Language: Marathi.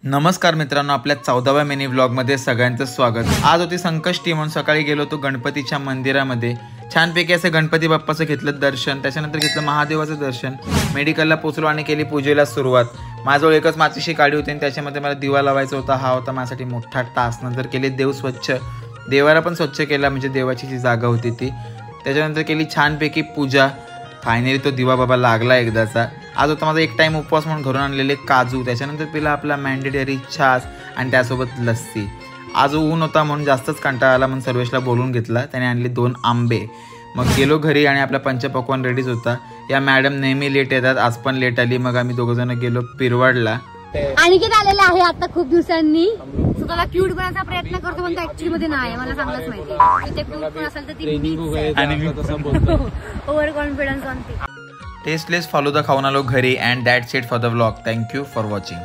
नमस्कार मित्रांनो, आपल्या 14व्या मिनी व्लॉगमध्ये सगळ्यांचं स्वागत। आज होती संकष्टी म्हणून सकाळी गेलो होतो गणपतीच्या मंदिरामध्ये। छानपैकी असं गणपती बाप्पाचं घेतलं दर्शन, त्याच्यानंतर घेतलं महादेवाचं दर्शन। मेडिकलला पोहोचलो आणि केली पूजेला सुरुवात। माझ्याजवळ एकच माचीची काडी होती आणि त्याच्यामध्ये मला दिवा लावायचा होता। हा होता माझ्यासाठी मोठा टास्क। नंतर केले देव स्वच्छ, देवाला पण स्वच्छ केला, म्हणजे देवाची जी जागा होती ती। त्याच्यानंतर केली छानपैकी पूजा। फायनली तो दिवा बाबा लागला एकदाचा। आज होता माझा एक टाइम उपवास म्हणून घरून आणलेले काजू, त्याच्यानंतर पिला आपला मॅन्डेटरी छास आणि त्यासोबत लस्सी। आज ऊन होता म्हणून जास्तच कंटाळा आला, म्हणून सर्वेशला बोलून घेतला, त्याने आणले 2 आंबे। मग गेलो घरी आणि आपला पंचपक्वान्न रेडीच होता। या मॅडम नेहमी लेट येतात, आज पण लेट आली। मग आम्ही दोघं गेलो पिरवाडला। अनिकेत आलेला आहे आता खूप दिवसांनी। स्वतःला क्यूट बनायचा प्रयत्न करतो पण ऍक्च्युअली मध्ये नाही, मला चांगलंच माहिती। इथे क्यूट पण असेल तर ती ओव्हर कॉन्फिडन्स आणते। टेस्टलेस फालुदा खाऊन आलो घरी and that's it for the vlog. Thank you for watching.